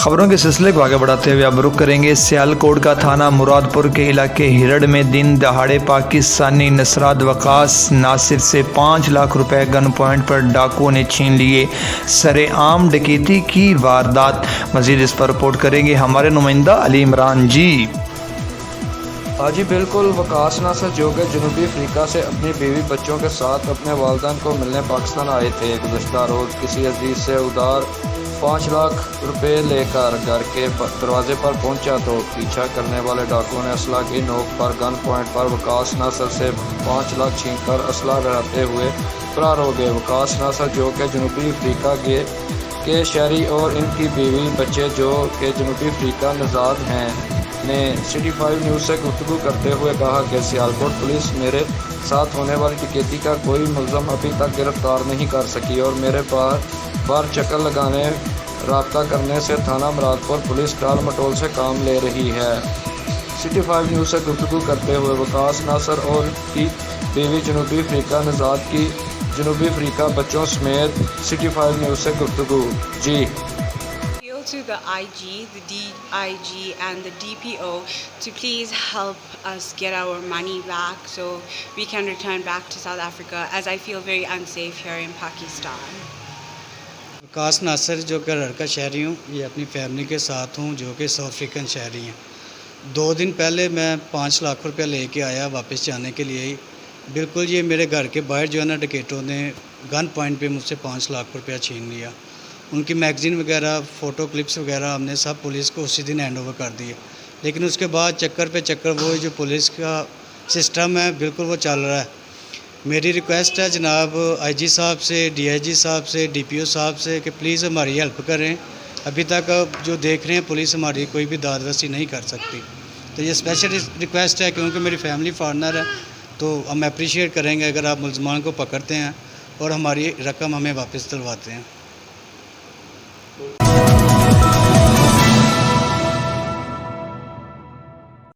खबरों के सिलसिले को आगे बढ़ाते हुए अब रुख करेंगे सियालकोट का थाना मुरादपुर के इलाके हिरड़ में दिन दहाड़े पाकिस्तानी नसरात वकास नासिर से 5 लाख रुपए गन पॉइंट पर डाकुओं ने छीन लिए। सरेआम डकैती की वारदात। मजीद इस पर रिपोर्ट करेंगे हमारे नुमाइंदा अली इमरान जी। हाँ जी बिल्कुल, वकास नासिर जो कि जनूबी अफ्रीका से अपनी बीवी बच्चों के साथ अपने वालिदैन को मिलने पाकिस्तान आए थे। गुज़श्ता रोज़ किसी अजीज़ से उधार 5 लाख रुपए लेकर घर के दरवाजे पर पहुंचा तो पीछा करने वाले डाकुओं ने असला की नोक पर गन पॉइंट पर वकास नासिर से 5 लाख छीनकर असला रहते हुए फरार हो गए। वकास नासिर जो कि जनूबी अफ्रीका के शहरी और इनकी बीवी बच्चे जो कि जनूबी अफ्रीका नज़ाद हैं ने सिटी 5 न्यूज़ से गुफ्तगू करते हुए कहा कि सियालकोट पुलिस मेरे साथ होने वाली डकैती का कोई मुलज़म अभी तक गिरफ्तार नहीं कर सकी और मेरे बार चक्कर लगाने राब्ता करने से थाना मुरादपुर पुलिस टाल मटोल से काम ले रही है। सिटी 5 न्यूज़ से गुफ्तगू करते हुए वकास नासिर और की बीवी जनूबी अफ्रीका नज़ाद की जनूबी अफ्रीका बच्चों समेत सिटी 5 न्यूज़ से गुफ्तगू जी। To the IG, the DIG and the DPO to please help us get our money back so we can return back to South Africa as I feel very unsafe here in Pakistan. Waqas Nasir जो कि लड़का शहरी हूँ, ये अपनी family के साथ हूँ जो कि साउथ अफ्रीकन शहरी हैं। 2 दिन पहले मैं 5 लाख रुपए लेके आया वापस जाने के लिए ही। बिल्कुल ये मेरे घर के बाहर जो है ना डकैतों ने गन पॉइंट पे मुझसे 5 लाख रुपया छीन लिया। उनकी मैगज़ीन वगैरह फ़ोटो क्लिप्स वगैरह हमने सब पुलिस को उसी दिन हैंड ओवर कर दिए। लेकिन उसके बाद चक्कर पे चक्कर वो जो पुलिस का सिस्टम है बिल्कुल वो चल रहा है। मेरी रिक्वेस्ट है जनाब IG साहब से, DIG साहब से, DPO साहब से कि प्लीज़ हमारी हेल्प करें। अभी तक जो देख रहे हैं पुलिस हमारी कोई भी दादरसी नहीं कर सकती। तो ये स्पेशल रिक्वेस्ट है क्योंकि मेरी फैमिली फॉरेनर है, तो हम अप्रिशिएट करेंगे अगर आप मुलज़मान को पकड़ते हैं और हमारी रकम हमें वापस दिलवाते हैं।